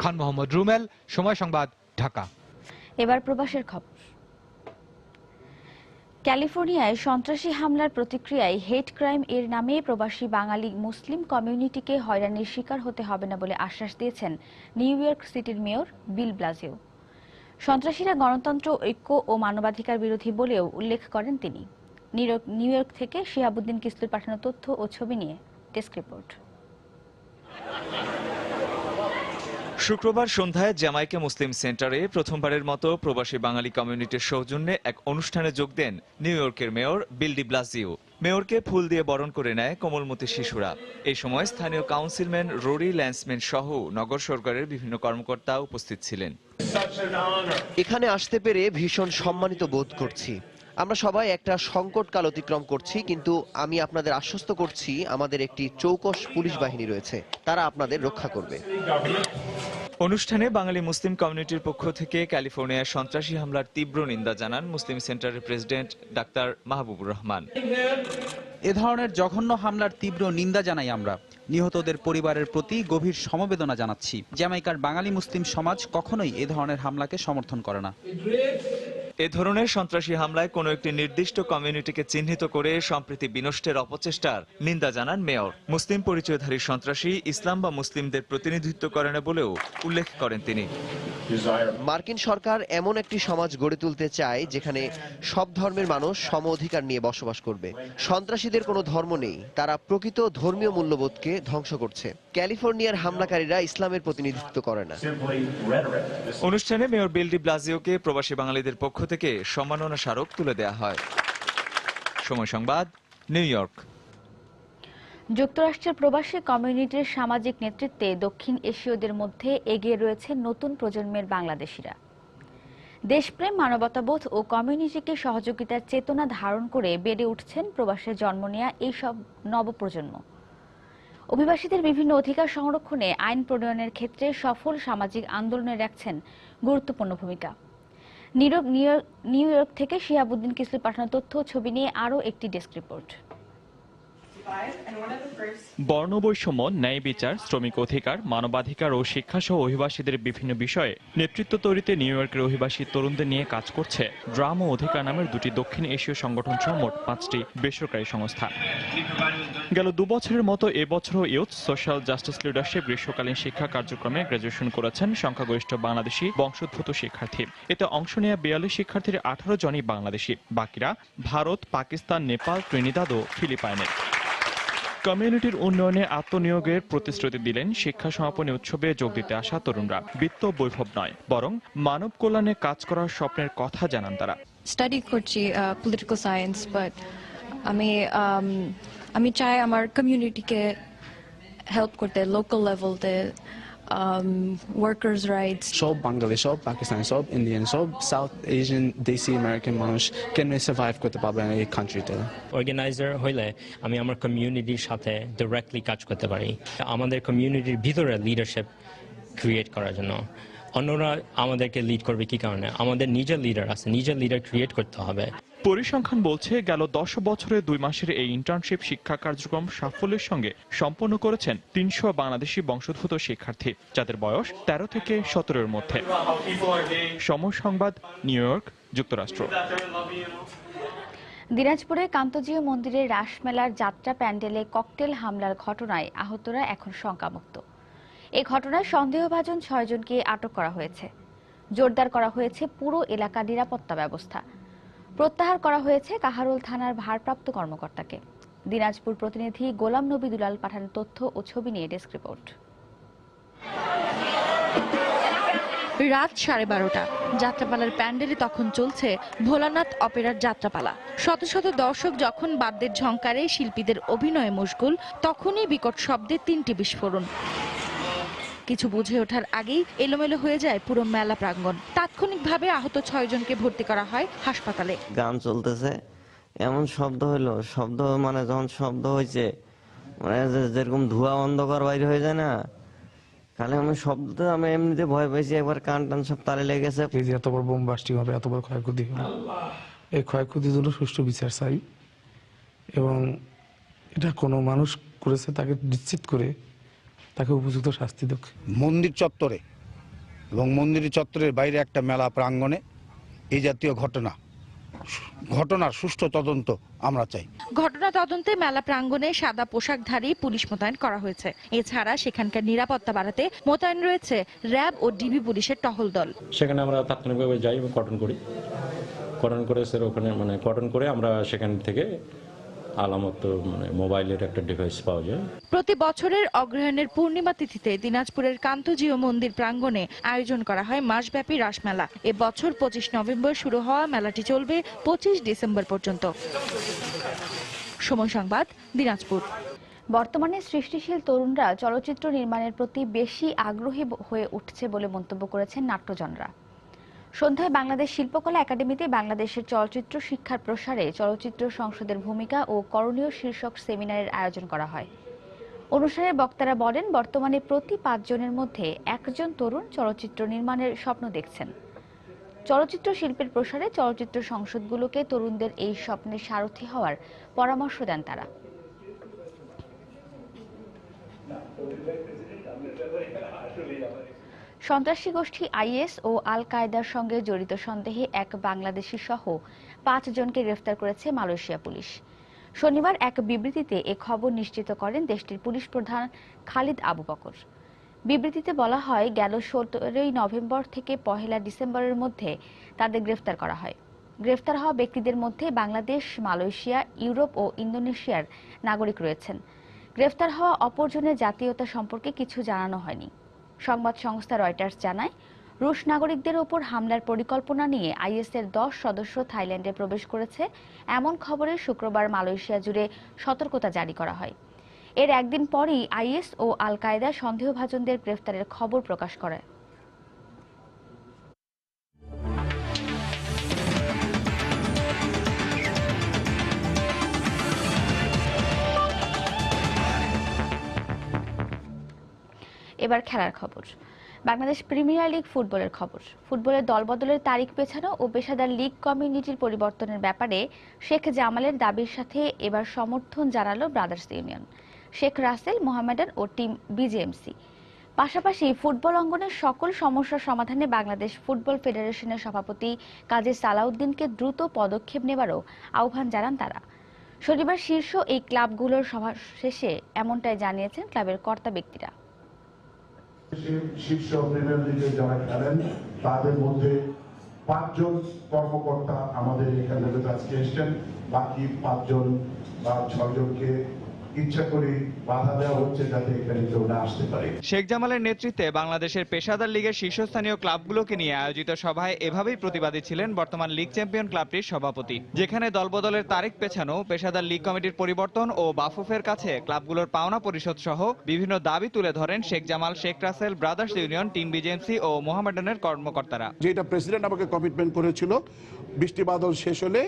খান মোহাম্মদ রুমেল, সময় সংবাদ, ঢাকা। এবার প্রবাসের খবর। ক্যালিফোর্নিয়ায় সন্ত্রাসী হামলার প্রতিক্রিয়ায় হেট ক্রাইম এর নামে প্রবাসী বাঙালি মুসলিম কমিউনিটিকে হয়রানির শিকার হতে হবে না বলে আশ্বাস দিয়েছেন নিউ ইয়র্ক সিটির মেয়র বিল ব্লাজিও। সন্ত্রাসীরা গণতন্ত্র, ঐক্য ও মানবাধিকার বিরোধী বলেও উল্লেখ করেন তিনি। নিউ ইয়র্ক থেকে শিহাবুদ্দিন কিসলুর পাঠানো তথ্য ও ছবি নিয়ে ডেস্ক রিপোর্ট। শুক্রবার সন্ধ্যায় জ্যামাইকা মুসলিম সেন্টারে প্রথমবারের মতো প্রবাসী বাঙালি কমিউনিটির সৌজন্যে এক অনুষ্ঠানে যোগ দেন নিউ ইয়র্কের মেয়র বিল ডি ব্লাজিও। মেয়রকে ফুল দিয়ে বরণ করে নেয় কোমলমতি শিশুরা। এই সময় স্থানীয় কাউন্সিলম্যান রোরি ল্যান্সম্যান সহ নগর সরকারের বিভিন্ন কর্মকর্তা উপস্থিত ছিলেন। এখানে আসতে পেরে ভীষণ সম্মানিত বোধ করছি। আমরা সবাই একটা সংকটকাল অতিক্রম করছি, কিন্তু আমি আপনাদের আশ্বস্ত করছি আমাদের একটি চৌকস পুলিশ বাহিনী রয়েছে, তারা আপনাদের রক্ষা করবে। অনুষ্ঠানে বাঙালি মুসলিম কমিউনিটির পক্ষ থেকে ক্যালিফোর্নিয়ার সন্ত্রাসী হামলার তীব্র নিন্দা জানান মুসলিম সেন্টারের প্রেসিডেন্ট ডাক্তার মাহবুবুর রহমান। এ ধরনের জঘন্য হামলার তীব্র নিন্দা জানাই আমরা। নিহতদের পরিবারের প্রতি গভীর সমবেদনা জানাচ্ছি। জ্যামাইকার বাঙালি মুসলিম সমাজ কখনোই এ ধরনের হামলাকে সমর্থন করে না। এ ধরনের সন্ত্রাসী হামলায় কোনো একটি নির্দিষ্ট কমিউনিটিকে চিহ্নিত করে সম্প্রীতি বিনষ্টের অপচেষ্টার নিন্দা জানান মেয়র। মুসলিম পরিচয়ধারী সন্ত্রাসী ইসলাম বা মুসলিমদের প্রতিনিধিত্ব করে না বলেও উল্লেখ করেন তিনি। মার্কিন সরকার এমন একটি সমাজ গড়ে তুলতে চায় যেখানে সব ধর্মের মানুষ সম অধিকার নিয়ে বসবাস করবে। সন্ত্রাসীদের কোনো ধর্ম নেই, তারা প্রকৃত ধর্মীয় মূল্যবোধকে ধ্বংস করছে। ক্যালিফোর্নিয়ার হামলাকারীরা ইসলামের প্রতিনিধিত্ব করে না। অনুষ্ঠানে মেয়র বিল ডি ব্লাজিওকে প্রবাসী বাঙালিদের পক্ষ থেকে সম্মাননা স্মারক তুলে দেওয়া হয়। সময় সংবাদ, নিউ ইয়র্ক। যুক্তরাষ্ট্রের প্রবাসী কমিউনিটির সামাজিক নেতৃত্বে দক্ষিণ এশীয়দের মধ্যে এগিয়ে রয়েছে নতুন প্রজন্মের বাংলাদেশিরা। দেশপ্রেম, মানবতাবোধ ও কমিউনিটিকে সহযোগিতার চেতনা ধারণ করে বেড়ে উঠছেন প্রবাসে জন্ম নেয়া এইসব নবপ্রজন্ম। অভিবাসীদের বিভিন্ন অধিকার সংরক্ষণে আইন প্রণয়নের ক্ষেত্রে সফল সামাজিক আন্দোলনে রাখছেন গুরুত্বপূর্ণ ভূমিকা। নিউ ইয়র্ক থেকে শিহাবুদ্দিন কিসলুর পাঠানো তথ্য ও ছবি নিয়ে আরও একটি ডেস্ক রিপোর্ট। বর্ণবৈষম্য, ন্যায় বিচার, শ্রমিক অধিকার, মানবাধিকার ও শিক্ষাসহ অভিবাসীদের বিভিন্ন বিষয়ে নেতৃত্ব তৈরিতে নিউ ইয়র্কের অভিবাসী তরুণদের নিয়ে কাজ করছে ড্রাম ও অধিকার নামের দুটি দক্ষিণ এশীয় সংগঠন সহ মোট 5টি বেসরকারি সংস্থা। গেল 2 বছরের মতো এবছরও ইউথ সোশ্যাল জাস্টিস লিডারশিপ গ্রীষ্মকালীন শিক্ষা কার্যক্রমে গ্র্যাজুয়েশন করেছেন সংখ্যাগরিষ্ঠ বাংলাদেশি বংশোদ্ভূত শিক্ষার্থী। এতে অংশ নেওয়া 42 শিক্ষার্থীর 18 জনই বাংলাদেশি, বাকিরা ভারত, পাকিস্তান, নেপাল, ত্রিনিদাদ ও ফিলিপাইনের। কমিউনিটির উন্নয়নে আত্মনিয়োগের প্রতিশ্রুতি দিলেন শিক্ষা সমাপনী উৎসবে যোগ দিতে আসা তরুণরা। বিত্ত বৈভব নয়, বরং মানব কল্যাণে কাজ করার স্বপ্নের কথা জানান তারা। স্টাডি করছি পলিটিক্যাল সায়েন্স, বাট আমি চাই আমার কমিউনিটিকে হেল্প করতে, লোকাল লেভেলতে, ওয়ার্কার্স রাইটস। সব বাঙালি, সব পাকিস্তানি, সব ইন্ডিয়ান, সব সাউথ এশিয়ান, দেশি আমেরিকান মানুষ কেমনে সার্ভাইভ করতে পারবে এই কান্ট্রিতে। অর্গানাইজার হইলে আমি আমার কমিউনিটির সাথে ডাইরেক্টলি কাজ করতে পারি, আমাদের কমিউনিটির ভিতরে লিডারশিপ ক্রিয়েট করার জন্য। অন্যরা আমাদেরকে লিড করবে কি কারণে? আমাদের নিজের লিডার আছে, নিজের লিডার ক্রিয়েট করতে হবে। পরিসংখ্যান বলছে গেল 10 বছরে 2 মাসের এই ইন্টার্নশিপ শিক্ষা কার্যক্রম সাফল্যের সঙ্গে সম্পন্ন করেছেন 300 বাংলাদেশি বংশোদ্ভূত শিক্ষার্থী, যাদের বয়স 13 থেকে 17-এর মধ্যে। সময় সংবাদ, নিউ ইয়র্ক, যুক্তরাষ্ট্র। দিনাজপুরে কান্তজিউ মন্দিরের রাসমেলার যাত্রা প্যান্ডেলে ককটেল হামলার ঘটনায় আহতরা এখন শঙ্কামুক্ত। এই ঘটনায় সন্দেহভাজন 6 জনকে আটক করা হয়েছে। জোরদার করা হয়েছে পুরো এলাকার নিরাপত্তা ব্যবস্থা। প্রত্যাহার করা হয়েছে কাহারোল থানার ভারপ্রাপ্ত কর্মকর্তাকে। দিনাজপুর প্রতিনিধি গোলাম নবী দুলাল পাঠানো তথ্য ও ছবি নিয়ে ডেস্ক রিপোর্ট। রাত 12:30 যাত্রাপালার প্যান্ডেলে তখন চলছে ভোলানাথ অপেরার যাত্রাপালা। শত শত দর্শক যখন বাদ্যের ঝংকারে শিল্পীদের অভিনয়ে মশগুল, তখনই বিকট শব্দে 3টি বিস্ফোরণ। কিছু বুঝে ওঠার আগেই এলোমেলো হয়ে যায় পুরো মেলা প্রাঙ্গণ। তাৎক্ষণিকভাবে আহত 6 জনকে ভর্তি করা হয় হাসপাতালে। গান চলতেছে, এমন শব্দ হইলো, শব্দ মানে যখন শব্দ হয়েছে মানে যেরকম ধোঁয়া অন্ধকার বাইরে হয়ে যায় না, খালি আমি শব্দতে আমি এমনিতে ভয় পাইছি, একবার কান টান সব তালে লেগেছে। এত বড় বোম বাস্টিং হবে, এত বড় ক্ষয়ক্ষতি হবে, এই ক্ষয়ক্ষতির জন্য সুষ্ঠু বিচার চাই এবং এটা কোনো মানুষ করেছে তাকে নিশ্চিত করে তাকে উপযুক্ত শাস্তি দেখ। মন্দির চত্বরে এবং মন্দির চত্বরের বাইরে একটা মেলা প্রাঙ্গণে এই জাতীয় ঘটনার সুষ্ঠু তদন্ত আমরা চাই। ঘটনা তদন্তে মেলা প্রাঙ্গণে সাদা পোশাকধারী পুলিশ মোতায়েন করা হয়েছে। এছাড়া সেখানকার নিরাপত্তা বাড়াতে মোতায়েন রয়েছে র্যাব ও ডিবি পুলিশের টহল দল। সেখানে আমরা তাৎক্ষণিকভাবে যাই এবং কটন করি, কটন করে স্যার ওখানে কটন করে আমরা সেখান থেকে আলামত মোবাইলের একটা ডিভাইস পাওয়া যায়। প্রতি বছরের অগ্রহায়ণের পূর্ণিমা তিথিতে দিনাজপুরের কান্তজিউ মন্দির প্রাঙ্গণে আয়োজন করা হয় মাসব্যাপী রাসমেলা। এবছর 25 নভেম্বর শুরু হওয়া মেলাটি চলবে 25 ডিসেম্বর পর্যন্ত। সময় সংবাদ, দিনাজপুর। বর্তমানে সৃষ্টিশীল তরুণরা চলচ্চিত্র নির্মাণের প্রতি বেশি আগ্রহী হয়ে উঠছে বলে মন্তব্য করেছেন নাট্যজনরা। সন্ধ্যায় বাংলাদেশ শিল্পকলা একাডেমিতে বাংলাদেশের চলচ্চিত্র শিক্ষার প্রসারে চলচ্চিত্র সংসদের ভূমিকা ও করণীয় শীর্ষক সেমিনারের আয়োজন করা হয়। অনুষ্ঠানের বক্তারা বলেন, বর্তমানে প্রতি 5 জনের মধ্যে 1 জন তরুণ চলচ্চিত্র নির্মাণের স্বপ্ন দেখছেন। চলচ্চিত্র শিল্পের প্রসারে চলচ্চিত্র সংসদগুলোকে তরুণদের এই স্বপ্নের সারথি হওয়ার পরামর্শ দেন তারা। সন্ত্রাসী গোষ্ঠী আইএস ও আল কায়েদার সঙ্গে জড়িত সন্দেহে এক বাংলাদেশি সহ 5 জনকে গ্রেফতার করেছে মালয়েশিয়া পুলিশ। শনিবার এক বিবৃতিতে এ খবর নিশ্চিত করেন দেশটির পুলিশ প্রধান খালিদ আবু বকর। বিবৃতিতে বলা হয়, গেল 17 নভেম্বর থেকে 1 ডিসেম্বরের মধ্যে তাদের গ্রেফতার করা হয়। গ্রেফতার হওয়া ব্যক্তিদের মধ্যে বাংলাদেশ, মালয়েশিয়া, ইউরোপ ও ইন্দোনেশিয়ার নাগরিক রয়েছেন। গ্রেফতার হওয়া অপরজনের জাতীয়তা সম্পর্কে কিছু জানানো হয়নি। সংবাদ সংস্থা রয়টার্স জানায়, রুশ নাগরিকদের ওপর হামলার পরিকল্পনা নিয়ে আইএসের 10 সদস্য থাইল্যান্ডে প্রবেশ করেছে এমন খবরে শুক্রবার মালয়েশিয়া জুড়ে সতর্কতা জারি করা হয়। এর একদিন পরই আইএস ও আল কায়েদা সন্দেহভাজনদের গ্রেফতারের খবর প্রকাশ করে। এবার খেলার খবর। বাংলাদেশ প্রিমিয়ার লিগ ফুটবলের খবর। ফুটবলের দলবদলের তারিখ পেছানো ও পেশাদার লিগ কমিউনিটির পরিবর্তনের ব্যাপারে শেখ জামালের দাবির সাথে এবার সমর্থন জানালো ব্রাদার্স ইউনিয়ন, শেখ রাসেল, মোহামেডান ও টিম বিজেএমসি। পাশাপাশি ফুটবল অঙ্গনের সকল সমস্যার সমাধানে বাংলাদেশ ফুটবল ফেডারেশনের সভাপতি কাজী সালাউদ্দিনকে দ্রুত পদক্ষেপ নেবারও আহ্বান জানান তারা। শনিবার শীর্ষ এই ক্লাবগুলোর সভা শেষে এমনটাই জানিয়েছেন ক্লাবের কর্তা ব্যক্তিরা। শীর্ষ প্রিমিয়ার লিগে যারা খেলেন তাদের মধ্যে 5 জন কর্মকর্তা আমাদের এখানে আজকে এসেছেন, বাকি 5 জন বা 6 জনকে ইচ্ছা করে বাধা দেওয়া হচ্ছে যাতে এখানে কেউ না আসতে পারে। শেখ জামালের নেতৃত্বে বাংলাদেশের পেশাদার লিগের শীর্ষস্থানীয় ক্লাবগুলোকে নিয়ে আয়োজিত সভায় এভাবেই প্রতিবাদী ছিলেন বর্তমান লিগ চ্যাম্পিয়ন ক্লাবটির সভাপতি। যেখানে দলবদলের তারিখ পেছানো, পেশাদার লিগ কমিটির পরিবর্তন ও বাফুফের কাছে ক্লাবগুলোর পাওনা পরিশোধ সহ বিভিন্ন দাবি তুলে ধরেন Sheikh Jamal, Sheikh Russel, Brothers Union, team BJMC ও মোহামেডানের কর্মকর্তারা। যেটা প্রেসিডেন্ট আমাকে কমিটমেন্ট করেছিল, বৃষ্টি বাদল শেষ হলে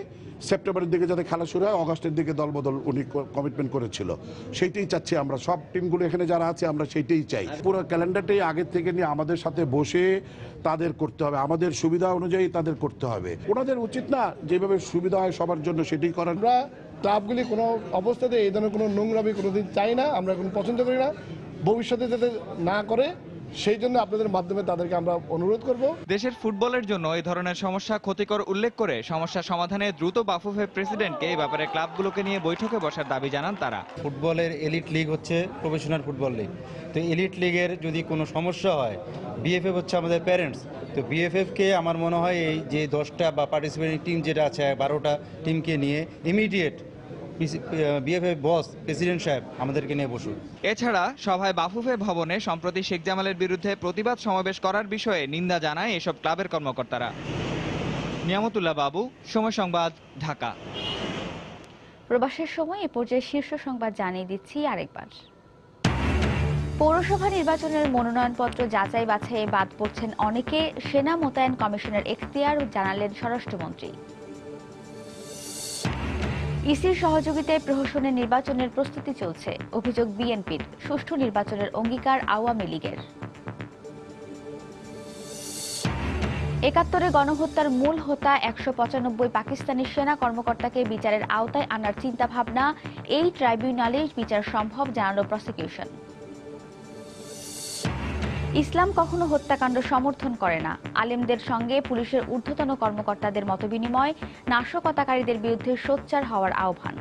সেপ্টেম্বরের দিকে যাতে খেলা শুরু হয়, অগাস্টের দিকে দলবদল উনি কমিটমেন্ট করেছিল, সেইটাই চাচ্ছি আমরা। সব টিমগুলো এখানে যারা আছে আমরা সেইটাই চাই। পুরো ক্যালেন্ডারটাই আগের থেকে নিয়ে আমাদের সাথে বসে তাদের করতে হবে, আমাদের সুবিধা অনুযায়ী তাদের করতে হবে। ওনাদের উচিত না যেভাবে সুবিধা হয় সবার জন্য সেটাই করেন। আমরা ক্লাবগুলি কোনো অবস্থাতে এই ধরনের কোনো নোংরামি কোনোদিন চাই না, আমরা কোনো পছন্দ করি না, ভবিষ্যতে যাতে না করে সেই জন্য আপনাদের মাধ্যমে তাদেরকে আমরা অনুরোধ করব। দেশের ফুটবলের জন্য এই ধরনের সমস্যা ক্ষতিকর উল্লেখ করে সমস্যা সমাধানে দ্রুত বাফুফের প্রেসিডেন্টকে এই ব্যাপারে ক্লাবগুলোকে নিয়ে বৈঠকে বসার দাবি জানান তারা। ফুটবলের এলিট লিগ হচ্ছে প্রফেশনাল ফুটবল লিগ, তো এলিট লিগের যদি কোনো সমস্যা হয়, বিএফএফ হচ্ছে আমাদের প্যারেন্টস, তো বিএফএফকে আমার মনে হয় এই যে 10টা বা পার্টিসিপেটিং টিম যেটা আছে 12টা টিমকে নিয়ে ইমিডিয়েট বিএফএফ বস প্রেসিডেন্ট সাহেব আমাদেরকে নিয়ে বসুন। এছাড়া সভায় বাফুফে ভবনে সম্প্রতি শেখ জামালের বিরুদ্ধে প্রতিবাদ সমাবেশ করার বিষয়ে নিন্দা জানায় এসব ক্লাবের কর্মকর্তারা। নিয়ামতুল্লাহ বাবু, সময় সংবাদ, ঢাকা। প্রবাসের সময় এ পর্যায়ে শীর্ষ সংবাদ জানিয়ে দিচ্ছি আরেকবার। পৌরসভা নির্বাচনের মনোনয়নপত্র যাচাই বাছাইয়ে বাদ পড়ছেন অনেকে, সেনা মোতায়েন কমিশনের এখতিয়ার জানালেন স্বরাষ্ট্রমন্ত্রী। ইসির সহযোগিতায় প্রহসনের নির্বাচনের প্রস্তুতি চলছে, অভিযোগ বিএনপির। সুষ্ঠু নির্বাচনের অঙ্গীকার আওয়ামী লীগের। ৭১ গণহত্যার মূল হোতা ১৯৫ পাকিস্তানি সেনা কর্মকর্তাকে বিচারের আওতায় আনার চিন্তাভাবনা, এই ট্রাইব্যুনালে বিচার সম্ভব জানালো প্রসিকিউশন। ইসলাম কখনো হত্যাকাণ্ড সমর্থন করে না, আলেমদের সঙ্গে পুলিশের ঊর্ধ্বতন কর্মকর্তাদের মতবিনিময়, নাশকতাকারীদের বিরুদ্ধে সোচ্চার হওয়ার আহ্বান।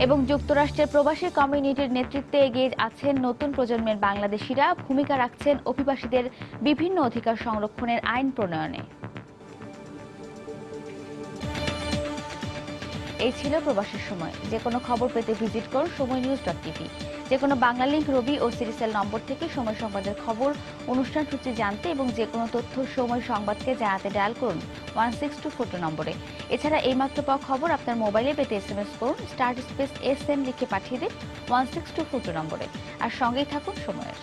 এবং যুক্তরাষ্ট্রের প্রবাসী কমিউনিটির নেতৃত্বে এগিয়ে আছেন নতুন প্রজন্মের বাংলাদেশিরা, ভূমিকা রাখছেন অভিবাসীদের বিভিন্ন অধিকার সংরক্ষণের আইন প্রণয়নে। এই ছিল প্রবাসের সময়। যে কোনো খবর পেতে ভিজিট করুন সময়নিউজ.টিভি। যে কোনো বাংলা লিংক, রবি ও সিরিসেল নম্বর থেকে সময় সংবাদের খবর, অনুষ্ঠান সূচি জানতে এবং যে কোনো তথ্য সময় সংবাদকে জানাতে ডায়াল করুন 16242 নম্বরে। এছাড়া এইমাত্র পাওয়া খবর আপনার মোবাইলে পেতে SMS করুন *SN লিখে পাঠিয়ে দিন 16242 নম্বরে। আর সঙ্গেই থাকুন সময়ের।